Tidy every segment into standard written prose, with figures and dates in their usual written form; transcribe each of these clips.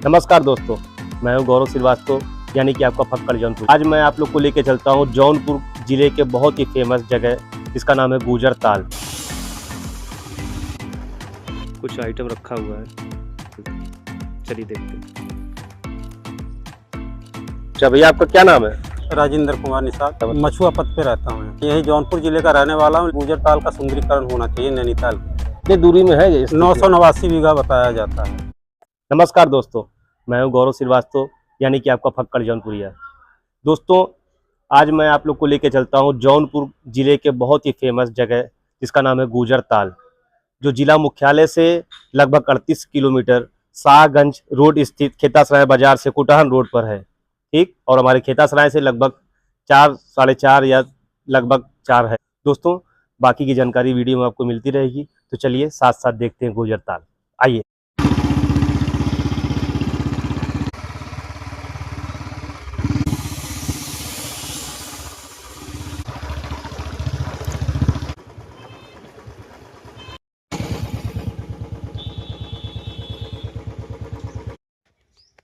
नमस्कार दोस्तों, मैं हूं गौरव श्रीवास्तव, यानी कि आपका फक्कड़ जौनपुर। आज मैं आप लोग को लेके चलता हूं जौनपुर जिले के बहुत ही फेमस जगह, जिसका नाम है गुजर ताल। कुछ आइटम रखा हुआ है, चलिए देखते हैं। अच्छा भैया, आपका क्या नाम है? राजेंद्र कुमार निषाद, मछुआ पथ पे रहता हूँ। यही जौनपुर जिले का रहने वाला हूँ। गुजर ताल का सुंदरीकरण होना चाहिए नैनीताल। कितनी दूरी में है ये? 989 बीघा बताया जाता है। नमस्कार दोस्तों, मैं हूं गौरव श्रीवास्तव, यानी कि आपका फक्कड़ जौनपुरिया। दोस्तों, आज मैं आप लोग को लेके चलता हूं जौनपुर जिले के बहुत ही फेमस जगह, जिसका नाम है गुजर ताल, जो जिला मुख्यालय से लगभग 38 किलोमीटर शाहगंज रोड स्थित खेतासराय बाजार से कुटहन रोड पर है। ठीक, और हमारे खेतासराय से लगभग 4 साढ़े 4 या लगभग 4 है। दोस्तों, बाकी की जानकारी वीडियो में आपको मिलती रहेगी, तो चलिए साथ साथ देखते हैं गुजर ताल। आइए।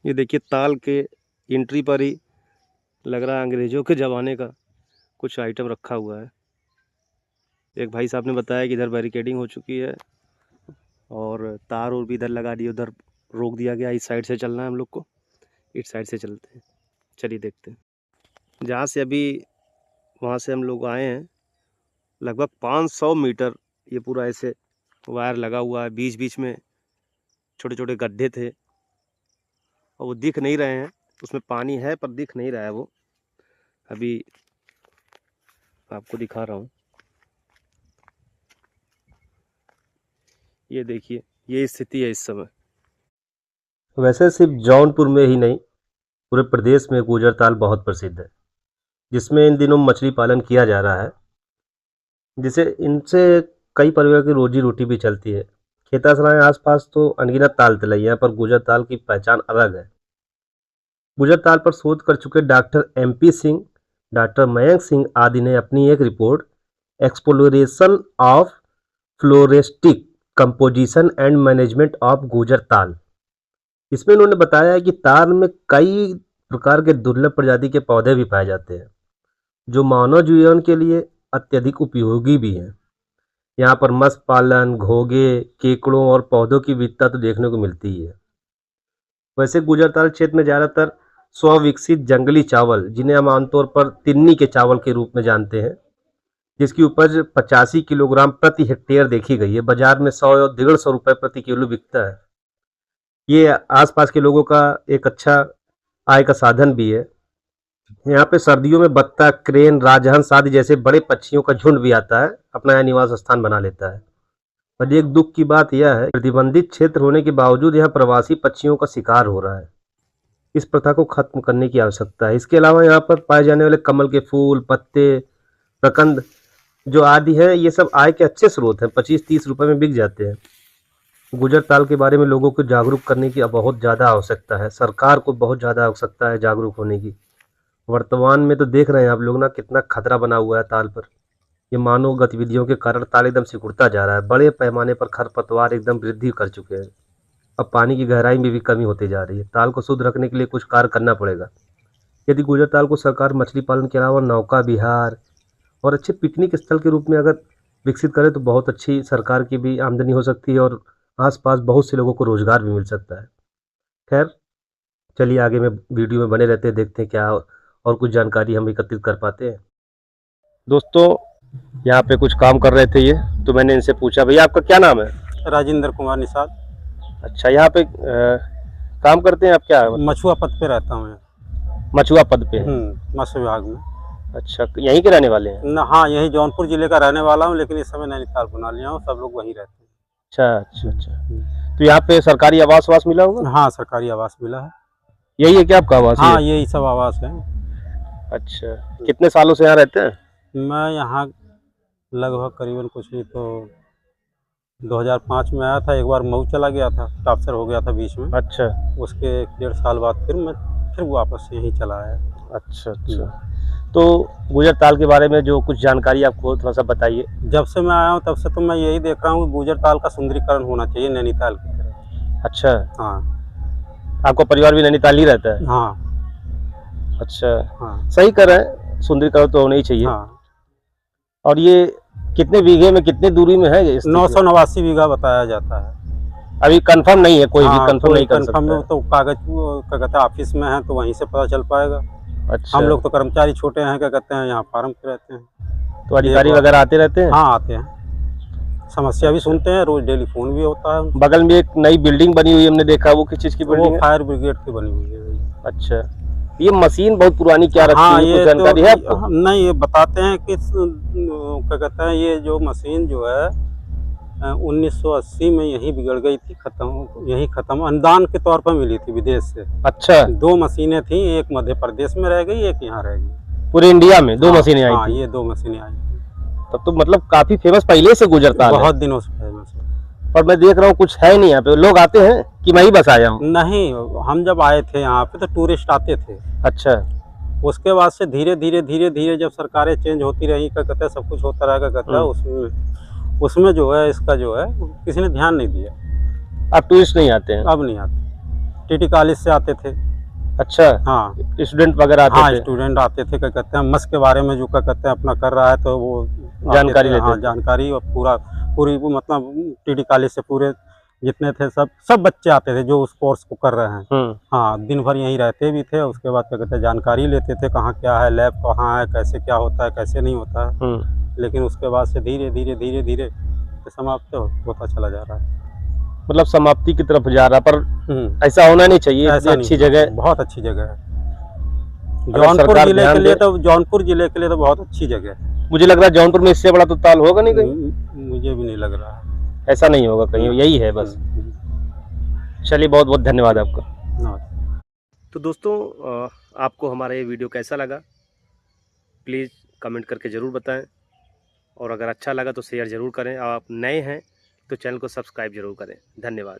ये देखिए, ताल के एंट्री पर ही लग रहा है अंग्रेजों के ज़माने का कुछ आइटम रखा हुआ है। एक भाई साहब ने बताया कि इधर बैरिकेडिंग हो चुकी है और तार और भी इधर लगा दिए, उधर रोक दिया गया। इस साइड से चलना है हम लोग को, इस साइड से चलते हैं। चलिए देखते हैं। जहाँ से अभी वहाँ से हम लोग आए हैं, लगभग 500 मीटर ये पूरा ऐसे वायर लगा हुआ है। बीच बीच में छोटे छोटे गड्ढे थे और वो दिख नहीं रहे हैं। उसमें पानी है पर दिख नहीं रहा है वो। अभी आपको दिखा रहा हूँ, ये देखिए, ये स्थिति है इस समय। वैसे सिर्फ जौनपुर में ही नहीं, पूरे प्रदेश में गुजर ताल बहुत प्रसिद्ध है, जिसमें इन दिनों मछली पालन किया जा रहा है, जिसे इनसे कई परिवार की रोजी रोटी भी चलती है। खेतासराय आसपास तो अनगिनत ताल तलैया, पर गुजर ताल की पहचान अलग है। गुजर ताल पर शोध कर चुके doctor MP Singh, doctor Mayank Singh आदि ने अपनी एक report exploration of floristic composition and management of Gujar Tal, इसमें उन्होंने बताया है कि ताल में कई प्रकार के दुर्लभ प्रजाति के पौधे भी पाए जाते हैं, जो मानव जीवन के लिए अत्यधिक उपयोगी भी हैं। यहाँ पर मत्स्य पालन, घोंघे, केकड़ों और पौधों की विविधता तो देखने को मिलती ही है। वैसे गुजर ताल क्षेत्र में ज़्यादातर स्वविकसित जंगली चावल, जिन्हें हम आमतौर पर तिन्नी के चावल के रूप में जानते हैं, जिसकी उपज 85 किलोग्राम प्रति हेक्टेयर देखी गई है। बाजार में 100 और 150 रुपये प्रति किलो बिकता है। ये आसपास के लोगों का एक अच्छा आय का साधन भी है। यहाँ पे सर्दियों में बत्तख, क्रेन, राजहंस आदि जैसे बड़े पक्षियों का झुंड भी आता है, अपना यहाँ निवास स्थान बना लेता है। पर एक दुख की बात यह है, प्रतिबंधित क्षेत्र होने के बावजूद यहाँ प्रवासी पक्षियों का शिकार हो रहा है। इस प्रथा को खत्म करने की आवश्यकता है। इसके अलावा यहाँ पर पाए जाने वाले कमल के फूल, पत्ते, प्रकंद जो आदि हैं, ये सब आय के अच्छे स्रोत हैं। 25-30 रुपए में बिक जाते हैं। गुजर ताल के बारे में लोगों को जागरूक करने की अब बहुत ज़्यादा आवश्यकता है। सरकार को बहुत ज़्यादा आवश्यकता है जागरूक होने की। वर्तमान में तो देख रहे हैं आप लोग ना, कितना खतरा बना हुआ है ताल पर। ये मानव गतिविधियों के कारण ताल एकदम सिकुड़ता जा रहा है। बड़े पैमाने पर खरपतवार एकदम वृद्धि कर चुके हैं। अब पानी की गहराई में भी कमी होती जा रही है। ताल को शुद्ध रखने के लिए कुछ कार्य करना पड़ेगा। यदि गुजर ताल को सरकार मछली पालन के अलावा नौका विहार और अच्छे पिकनिक स्थल के रूप में अगर विकसित करे, तो बहुत अच्छी सरकार की भी आमदनी हो सकती है और आसपास बहुत से लोगों को रोजगार भी मिल सकता है। खैर, चलिए आगे में वीडियो में बने रहते हैं, देखते हैं क्या और कुछ जानकारी हम एकत्रित कर पाते हैं। दोस्तों, यहाँ पे कुछ काम कर रहे थे ये, तो मैंने इनसे पूछा, भैया आपका क्या नाम है? राजेंद्र कुमार निषाद। अच्छा, यहाँ पे काम करते हैं आप? क्या मछुआ पथ पे रहता हूँ। मछुआ पद पे? मत्स्य विभाग में। अच्छा, यहीं के रहने वाले हैं? हाँ, यही जौनपुर जिले का रहने वाला हूँ, लेकिन इस समय नैनीताल बना लिया हूँ। सब लोग वहीं रहते हैं। अच्छा अच्छा अच्छा। तो यहाँ पे सरकारी आवास वास मिला होगा? हाँ, सरकारी आवास मिला है। यही है क्या आपका आवास? हाँ, यही सब आवास है। अच्छा, कितने सालों से यहाँ रहते हैं? मैं यहाँ लगभग करीबन कुछ नहीं तो 2005 में आया था। एक बार मऊ चला गया था, ट्रांसफर हो गया था बीच में। अच्छा। उसके 1.5 साल बाद फिर वापस यहीं चला आया। अच्छा अच्छा। तो गुजर ताल के बारे में जो कुछ जानकारी आपको थोड़ा सा बताइए। जब से मैं आया हूँ तब से तो मैं यही देख रहा हूँ कि गुजर ताल का सुंदरीकरण होना चाहिए नैनीताल की तरह। अच्छा। हाँ, आपका परिवार भी नैनीताल ही रहता है? हाँ अच्छा, हाँ सही कर रहे हैं, सुंदरीकरण तो होना ही चाहिए। हाँ। और ये कितने बीघे में, कितने दूरी में है ये स्थित? 989 बीघा बताया जाता है। अभी कंफर्म नहीं है, कोई भी हाँ, कंफर्म नहीं कर कंफर्म सकता है। तो कागज क्या कहते हैं ऑफिस में है तो वहीं से पता चल पाएगा। अच्छा, हम लोग तो कर्मचारी छोटे हैं, क्या कहते हैं, यहाँ फार्म पे रहते हैं। तो अधिकारी एक बार- वगैरह आते रहते हैं? हाँ आते हैं, समस्या भी सुनते हैं, रोज डेली फोन भी होता है उनसे। बगल में एक नई बिल्डिंग बनी हुई है, हमने देखा, वो किस चीज की वो बिल्डिंग है? फायर ब्रिगेड की बनी हुई है। अच्छा, ये मशीन बहुत पुरानी क्या रखी हाँ हुई है, ये कुछ जानकारी है आपको? नहीं, ये बताते हैं कि क्या कहते हैं, ये जो मशीन जो है 1980 में यहीं बिगड़ गई थी, यहीं खत्म, अनुदान के तौर पर मिली थी विदेश से। अच्छा, 2 मशीनें थी, एक मध्य प्रदेश में रह गई, एक यहाँ रह गई। पूरे इंडिया में 2 मशीनें आई हाँ, थी? ये 2 मशीनें आई थी। तब तो मतलब काफी फेमस पहले से गुजरताल है। बहुत दिनों से फेमस है। पर मैं देख रहा हूँ कुछ है नहीं यहाँ पे, लोग आते हैं कि मैं ही बस आया हूँ? नहीं, हम जब आए थे यहाँ पे तो टूरिस्ट आते थे। अच्छा, उसके बाद से धीरे धीरे जब सरकारें चेंज होती रही, क्या कहते हैं, सब कुछ होता रहा, क्या कहता है, उसमें जो है इसका जो है किसी ने ध्यान नहीं दिया। अब टूरिस्ट नहीं आते हैं? अब नहीं आते। टीटी कॉलेज से आते थे। अच्छा, हाँ स्टूडेंट वगैरह आते हाँ, थे? स्टूडेंट आते थे, क्या कहते हैं, मस के बारे में जो क्या कहते हैं अपना कर रहा है तो वो जानकारी लेते हाँ थे? जानकारी, और पूरी मतलब टीटी कॉलेज से पूरे जितने थे सब बच्चे आते थे जो उस कोर्स को कर रहे हैं। हाँ, दिन भर यहीं रहते भी थे, उसके बाद क्या कहते हैं जानकारी लेते थे, कहाँ क्या है, लैब कहाँ है, कैसे क्या होता है, कैसे नहीं होता है। लेकिन उसके बाद से धीरे धीरे समाप्त होता चला जा रहा है, मतलब समाप्ति की तरफ जा रहा, पर ऐसा होना नहीं चाहिए। ऐसा अच्छी जगह, बहुत अच्छी जगह है। अगर जौनपुर सरकार जिले ध्यान के लिए दे। तो जौनपुर जिले के लिए तो बहुत अच्छी जगह है। मुझे लग रहा है जौनपुर में इससे बड़ा तो ताल होगा नहीं कहीं? मुझे भी नहीं लग रहा है। ऐसा नहीं होगा कहीं, यही है बस। चलिए, बहुत बहुत धन्यवाद आपका। नमस्ते। तो दोस्तों, आपको हमारा ये वीडियो कैसा लगा, प्लीज़ कमेंट करके ज़रूर बताएं, और अगर अच्छा लगा तो शेयर ज़रूर करें। आप नए हैं तो चैनल को सब्सक्राइब ज़रूर करें। धन्यवाद।